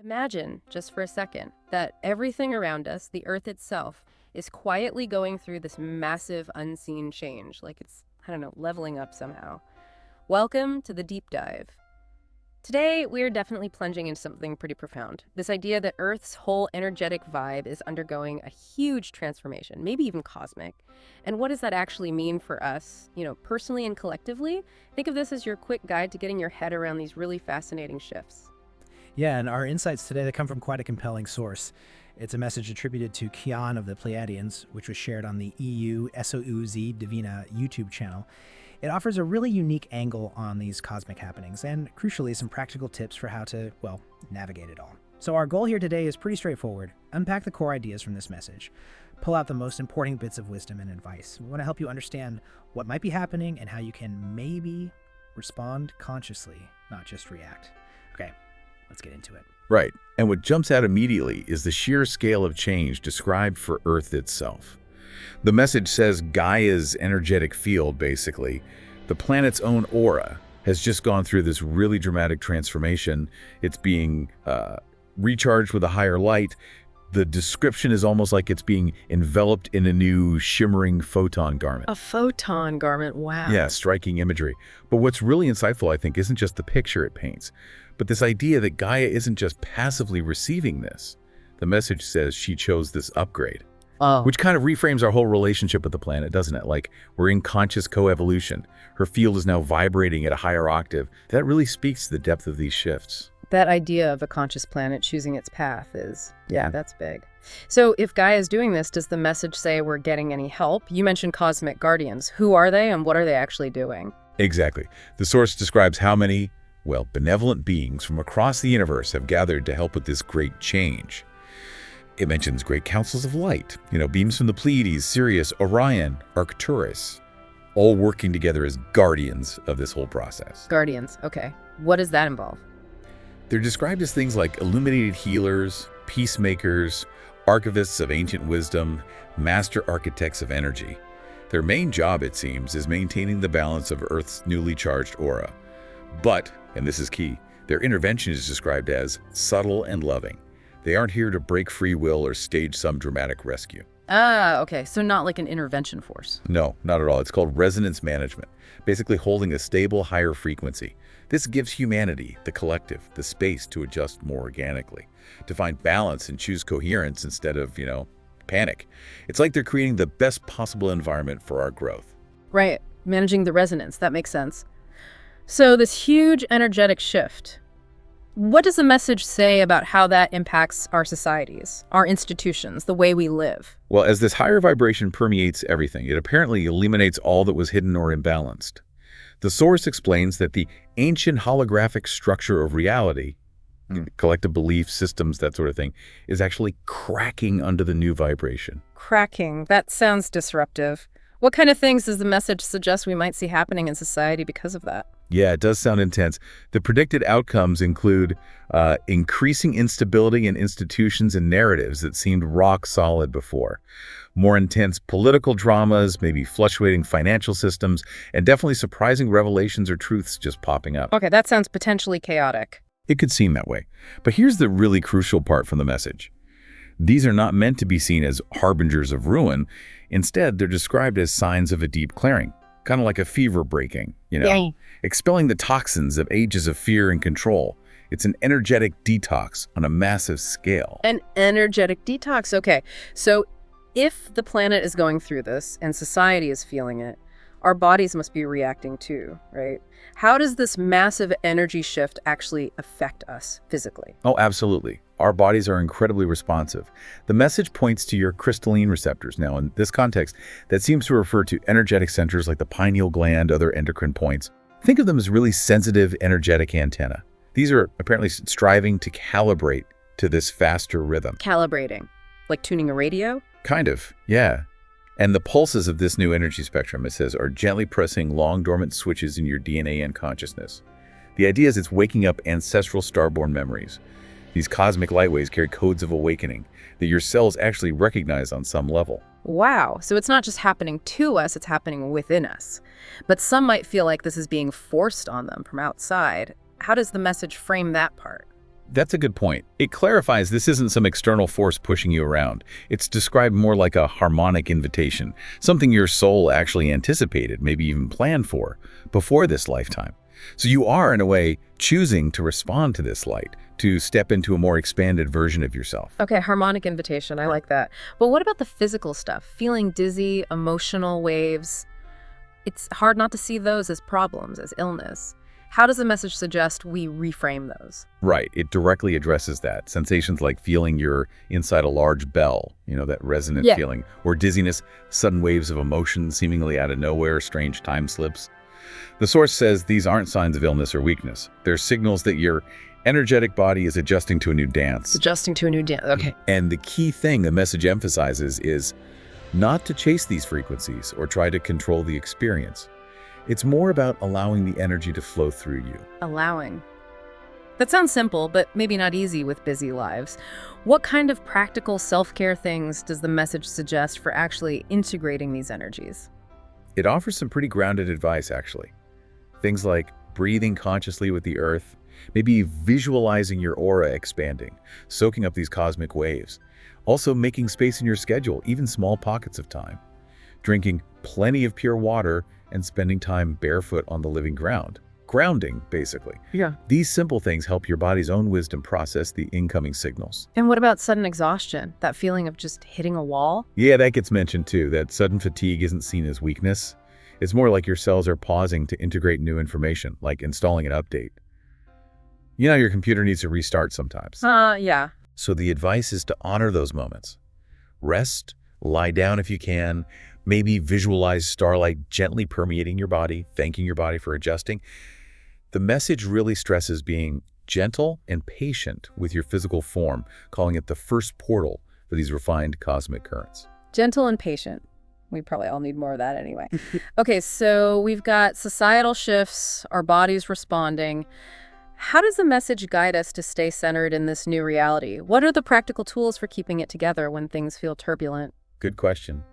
Imagine, just for a second, that everything around us, the Earth itself, is quietly going through this massive unseen change, like it's, I don't know, leveling up somehow. Welcome to the deep dive. Today, we're definitely plunging into something pretty profound. This idea that Earth's whole energetic vibe is undergoing a huge transformation, maybe even cosmic. And what does that actually mean for us, personally and collectively? Think of this as your quick guide to getting your head around these really fascinating shifts. Yeah, and our insights today, they come from quite a compelling source. It's a message attributed to Kian of the Pleiadians, which was shared on the EU SOUZ Divina YouTube channel. It offers a really unique angle on these cosmic happenings and, crucially, some practical tips for how to, navigate it all. So our goal here today is pretty straightforward. Unpack the core ideas from this message. Pull out the most important bits of wisdom and advice. We want to help you understand what might be happening and how you can maybe respond consciously, not just react. Okay, let's get into it. Right. And what jumps out immediately is the sheer scale of change described for Earth itself. The message says Gaia's energetic field, basically, the planet's own aura, has just gone through this really dramatic transformation. It's being recharged with a higher light. The description is almost like it's being enveloped in a new shimmering photon garment. A photon garment, wow. Yeah, striking imagery. But what's really insightful, I think, isn't just the picture it paints, but this idea that Gaia isn't just passively receiving this. The message says she chose this upgrade. Oh. Which kind of reframes our whole relationship with the planet, doesn't it? Like, we're in conscious coevolution. Her field is now vibrating at a higher octave. That really speaks to the depth of these shifts. That idea of a conscious planet choosing its path is, that's big. So if Gaia is doing this, does the message say we're getting any help? You mentioned cosmic guardians. Who are they and what are they actually doing? Exactly. The source describes how many, benevolent beings from across the universe have gathered to help with this great change. It mentions great councils of light, beams from the Pleiades, Sirius, Orion, Arcturus, all working together as guardians of this whole process. Guardians, okay. What does that involve? They're described as things like illuminated healers, peacemakers, archivists of ancient wisdom, master architects of energy. Their main job, it seems, is maintaining the balance of Earth's newly charged aura. But, and this is key, their intervention is described as subtle and loving. They aren't here to break free will or stage some dramatic rescue. Ah, okay. So not like an intervention force. No, not at all. It's called resonance management, basically holding a stable, higher frequency. This gives humanity, the collective, the space to adjust more organically, to find balance and choose coherence instead of, panic. It's like they're creating the best possible environment for our growth. Right. Managing the resonance. That makes sense. So this huge energetic shift, what does the message say about how that impacts our societies, our institutions, the way we live? Well, as this higher vibration permeates everything, it apparently eliminates all that was hidden or imbalanced. The source explains that the ancient holographic structure of reality, collective beliefs, systems, that sort of thing, is actually cracking under the new vibration. Cracking. That sounds disruptive. What kind of things does the message suggest we might see happening in society because of that? Yeah, it does sound intense. The predicted outcomes include increasing instability in institutions and narratives that seemed rock solid before, more intense political dramas, maybe fluctuating financial systems, and definitely surprising revelations or truths just popping up. Okay, that sounds potentially chaotic. It could seem that way. But here's the really crucial part from the message. These are not meant to be seen as harbingers of ruin. Instead, they're described as signs of a deep clearing. Kind of like a fever breaking, expelling the toxins of ages of fear and control. It's an energetic detox on a massive scale. An energetic detox, okay. So if the planet is going through this and society is feeling it, our bodies must be reacting too, right? How does this massive energy shift actually affect us physically? Oh, absolutely. Our bodies are incredibly responsive. The message points to your crystalline receptors. Now, in this context, that seems to refer to energetic centers like the pineal gland, other endocrine points. Think of them as really sensitive, energetic antennae. These are apparently striving to calibrate to this faster rhythm. Calibrating? Like tuning a radio? Kind of, yeah. And the pulses of this new energy spectrum, it says, are gently pressing long dormant switches in your DNA and consciousness. The idea is it's waking up ancestral starborn memories. These cosmic lightwaves carry codes of awakening that your cells actually recognize on some level. Wow. So it's not just happening to us, it's happening within us. But some might feel like this is being forced on them from outside. How does the message frame that part? That's a good point. It clarifies this isn't some external force pushing you around. It's described more like a harmonic invitation, something your soul actually anticipated, maybe even planned for, before this lifetime. So you are, in a way, choosing to respond to this light, to step into a more expanded version of yourself. Okay, harmonic invitation. I like that. But what about the physical stuff? Feeling dizzy, emotional waves. It's hard not to see those as problems, as illness. How does the message suggest we reframe those? Right. It directly addresses that. Sensations like feeling you're inside a large bell, that resonant feeling, or dizziness, sudden waves of emotion seemingly out of nowhere, strange time slips. The source says these aren't signs of illness or weakness. They're signals that your energetic body is adjusting to a new dance. Adjusting to a new dance. Okay. And the key thing the message emphasizes is not to chase these frequencies or try to control the experience. It's more about allowing the energy to flow through you. Allowing. That sounds simple, but maybe not easy with busy lives. What kind of practical self-care things does the message suggest for actually integrating these energies? It offers some pretty grounded advice, actually. Things like breathing consciously with the earth, maybe visualizing your aura expanding, soaking up these cosmic waves. Also making space in your schedule, even small pockets of time. Drinking plenty of pure water and spending time barefoot on the living ground. Grounding, basically. Yeah. These simple things help your body's own wisdom process the incoming signals. And what about sudden exhaustion? That feeling of just hitting a wall? Yeah, that gets mentioned too, that sudden fatigue isn't seen as weakness. It's more like your cells are pausing to integrate new information, like installing an update. Your computer needs to restart sometimes. Yeah. So the advice is to honor those moments. Rest, lie down if you can, maybe visualize starlight gently permeating your body, thanking your body for adjusting. The message really stresses being gentle and patient with your physical form, calling it the first portal for these refined cosmic currents. Gentle and patient. We probably all need more of that anyway. Okay, so we've got societal shifts, our bodies responding. How does the message guide us to stay centered in this new reality? What are the practical tools for keeping it together when things feel turbulent? Good question.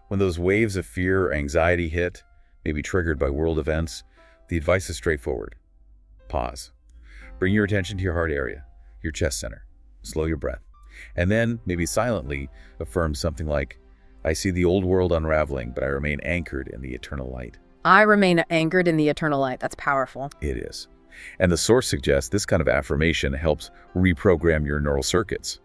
When those waves of fear or anxiety hit, maybe triggered by world events, the advice is straightforward. Pause. Bring your attention to your heart area, your chest center. Slow your breath. And then, maybe silently, affirm something like, I see the old world unraveling, but I remain anchored in the eternal light. I remain anchored in the eternal light. That's powerful. It is. And the source suggests this kind of affirmation helps reprogram your neural circuits.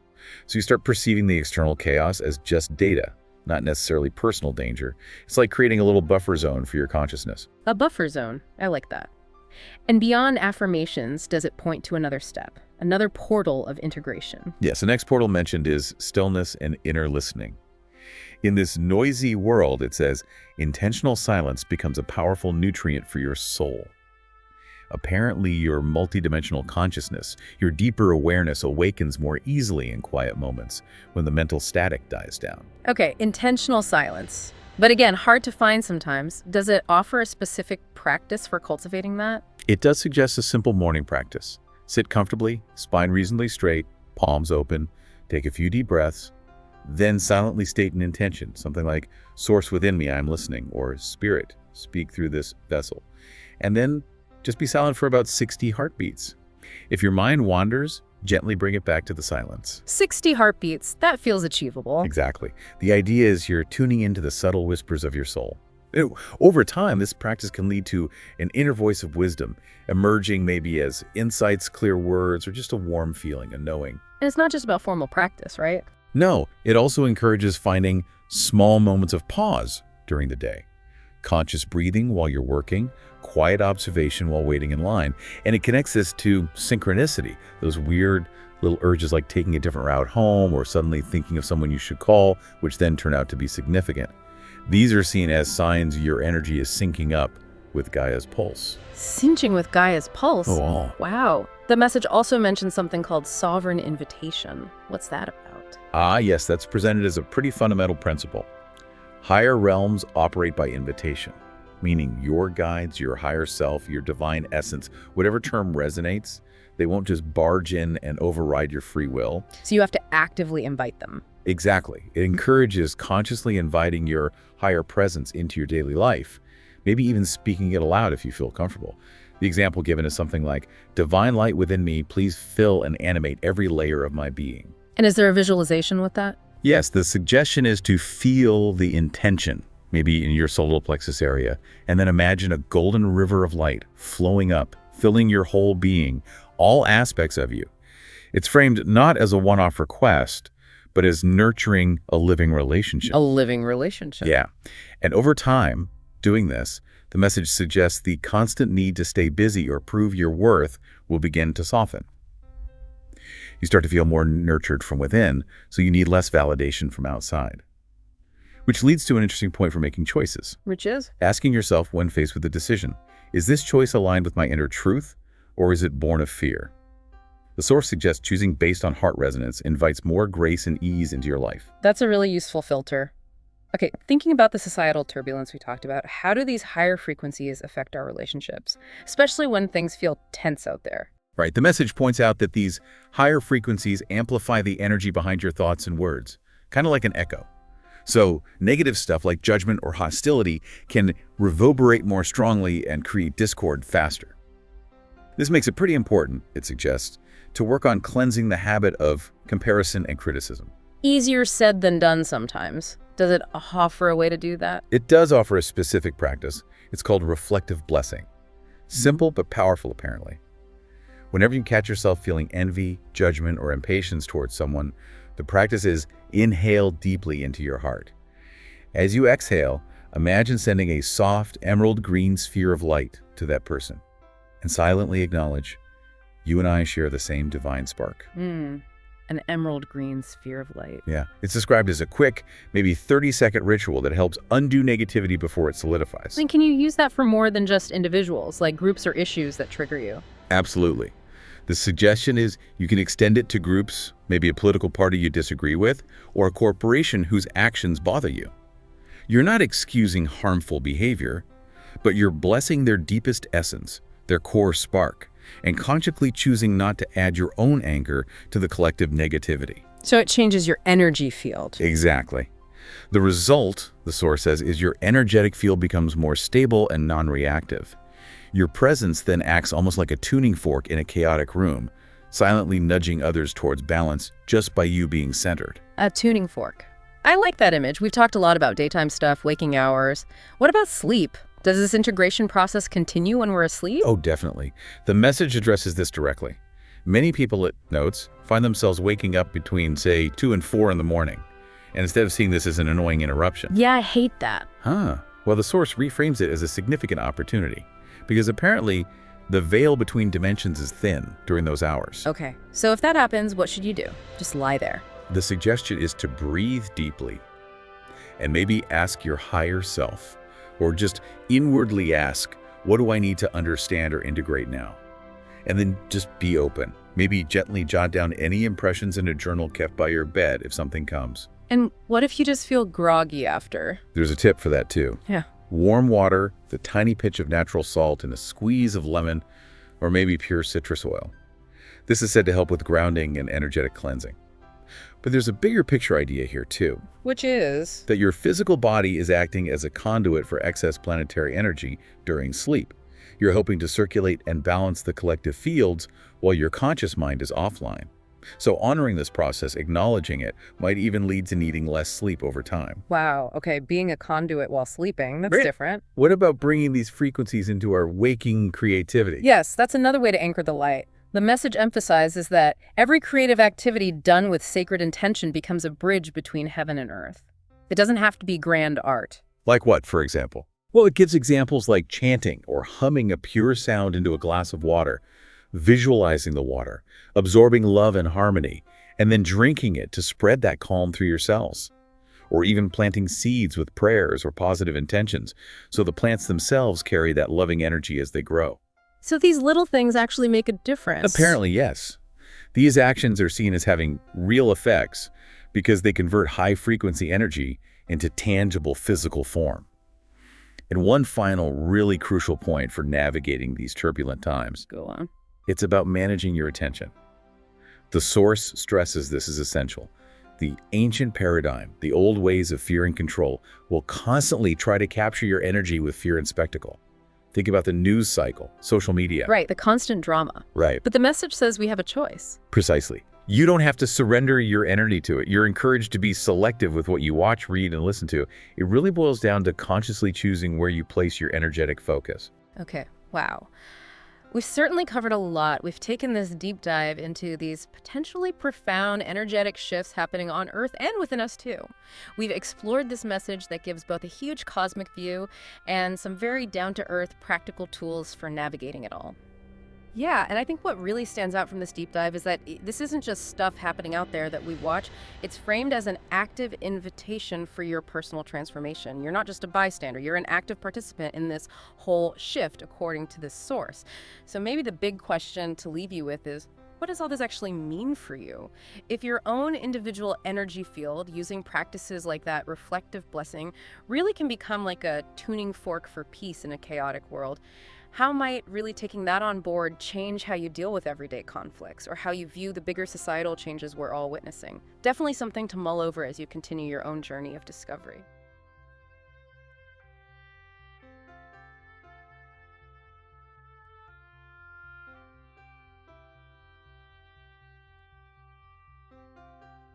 So you start perceiving the external chaos as just data, not necessarily personal danger. It's like creating a little buffer zone for your consciousness. A buffer zone. I like that. And beyond affirmations, does it point to another step, another portal of integration? Yes, the next portal mentioned is stillness and inner listening. In this noisy world, it says, intentional silence becomes a powerful nutrient for your soul. Apparently, your multidimensional consciousness, your deeper awareness awakens more easily in quiet moments when the mental static dies down. Okay, intentional silence. But again, hard to find sometimes. Does it offer a specific practice for cultivating that? It does suggest a simple morning practice. Sit comfortably, spine reasonably straight, palms open, take a few deep breaths, then silently state an intention, something like, Source within me, I am listening, or Spirit, speak through this vessel. And then just be silent for about 60 heartbeats. If your mind wanders, gently bring it back to the silence. 60 heartbeats, that feels achievable. Exactly. The idea is you're tuning into the subtle whispers of your soul. Over time, this practice can lead to an inner voice of wisdom, emerging maybe as insights, clear words, or just a warm feeling, a knowing. And it's not just about formal practice, right? No, it also encourages finding small moments of pause during the day. Conscious breathing while you're working, quiet observation while waiting in line, and it connects this to synchronicity, those weird little urges like taking a different route home or suddenly thinking of someone you should call, which then turn out to be significant. These are seen as signs your energy is syncing up with Gaia's pulse. Cinching with Gaia's pulse? Oh. Wow. The message also mentions something called sovereign invitation. What's that about? Yes, that's presented as a pretty fundamental principle. Higher realms operate by invitation, meaning your guides, your higher self, your divine essence, whatever term resonates, they won't just barge in and override your free will. So you have to actively invite them. Exactly. It encourages consciously inviting your higher presence into your daily life, maybe even speaking it aloud if you feel comfortable. The example given is something like, "Divine light within me, please fill and animate every layer of my being." And is there a visualization with that? Yes, the suggestion is to feel the intention, maybe in your solar plexus area, and then imagine a golden river of light flowing up, filling your whole being, all aspects of you. It's framed not as a one-off request, but as nurturing a living relationship. A living relationship. Yeah. And over time, doing this, the message suggests the constant need to stay busy or prove your worth will begin to soften. You start to feel more nurtured from within, so you need less validation from outside. Which leads to an interesting point for making choices. Which is? Asking yourself when faced with a decision, is this choice aligned with my inner truth, or is it born of fear? The source suggests choosing based on heart resonance invites more grace and ease into your life. That's a really useful filter. Okay, thinking about the societal turbulence we talked about, how do these higher frequencies affect our relationships, especially when things feel tense out there? Right. The message points out that these higher frequencies amplify the energy behind your thoughts and words, kind of like an echo. So negative stuff like judgment or hostility can reverberate more strongly and create discord faster. This makes it pretty important, it suggests, to work on cleansing the habit of comparison and criticism. Easier said than done sometimes. Does it offer a way to do that? It does offer a specific practice. It's called reflective blessing. Simple but powerful, apparently. Whenever you catch yourself feeling envy, judgment, or impatience towards someone, the practice is inhale deeply into your heart. As you exhale, imagine sending a soft, emerald green sphere of light to that person and silently acknowledge, you and I share the same divine spark. An emerald green sphere of light. Yeah, it's described as a quick, maybe 30-second ritual that helps undo negativity before it solidifies. And can you use that for more than just individuals, like groups or issues that trigger you? Absolutely. The suggestion is you can extend it to groups, maybe a political party you disagree with, or a corporation whose actions bother you. You're not excusing harmful behavior, but you're blessing their deepest essence, their core spark, and consciously choosing not to add your own anger to the collective negativity. So it changes your energy field. Exactly. The result, the source says, is your energetic field becomes more stable and non-reactive. Your presence then acts almost like a tuning fork in a chaotic room, silently nudging others towards balance just by you being centered. A tuning fork. I like that image. We've talked a lot about daytime stuff, waking hours. What about sleep? Does this integration process continue when we're asleep? Oh, definitely. The message addresses this directly. Many people, it notes, find themselves waking up between, say, 2 and 4 in the morning, and instead of seeing this as an annoying interruption. Yeah, I hate that. Well, the source reframes it as a significant opportunity, because apparently the veil between dimensions is thin during those hours. Okay, so if that happens, what should you do? Just lie there. The suggestion is to breathe deeply and maybe ask your higher self, or just inwardly ask, what do I need to understand or integrate now? And then just be open. Maybe gently jot down any impressions in a journal kept by your bed if something comes. And what if you just feel groggy after? There's a tip for that too. Yeah. Warm water, the tiny pinch of natural salt, and a squeeze of lemon, or maybe pure citrus oil. This is said to help with grounding and energetic cleansing. But there's a bigger picture idea here too. Which is? That your physical body is acting as a conduit for excess planetary energy during sleep. You're hoping to circulate and balance the collective fields while your conscious mind is offline. So honoring this process, acknowledging it, might even lead to needing less sleep over time. Wow, okay, being a conduit while sleeping, that's different. What about bringing these frequencies into our waking creativity? Yes, that's another way to anchor the light. The message emphasizes that every creative activity done with sacred intention becomes a bridge between heaven and earth. It doesn't have to be grand art. Like what, for example? Well, it gives examples like chanting or humming a pure sound into a glass of water, visualizing the water, absorbing love and harmony, and then drinking it to spread that calm through your cells. Or even planting seeds with prayers or positive intentions, so the plants themselves carry that loving energy as they grow. So these little things actually make a difference. Apparently, yes. These actions are seen as having real effects because they convert high-frequency energy into tangible physical form. And one final really crucial point for navigating these turbulent times. Go on. It's about managing your attention. The source stresses this is essential. The ancient paradigm, the old ways of fear and control, will constantly try to capture your energy with fear and spectacle. Think about the news cycle, social media. Right, the constant drama. Right. But the message says we have a choice. Precisely. You don't have to surrender your energy to it. You're encouraged to be selective with what you watch, read, and listen to. It really boils down to consciously choosing where you place your energetic focus. Okay, wow. We've certainly covered a lot. We've taken this deep dive into these potentially profound energetic shifts happening on Earth and within us too. We've explored this message that gives both a huge cosmic view and some very down-to-earth practical tools for navigating it all. Yeah, and I think what really stands out from this deep dive is that this isn't just stuff happening out there that we watch. It's framed as an active invitation for your personal transformation. You're not just a bystander, you're an active participant in this whole shift according to this source. So maybe the big question to leave you with is, what does all this actually mean for you? If your own individual energy field, using practices like that reflective blessing, really can become like a tuning fork for peace in a chaotic world, how might really taking that on board change how you deal with everyday conflicts or how you view the bigger societal changes we're all witnessing? Definitely something to mull over as you continue your own journey of discovery.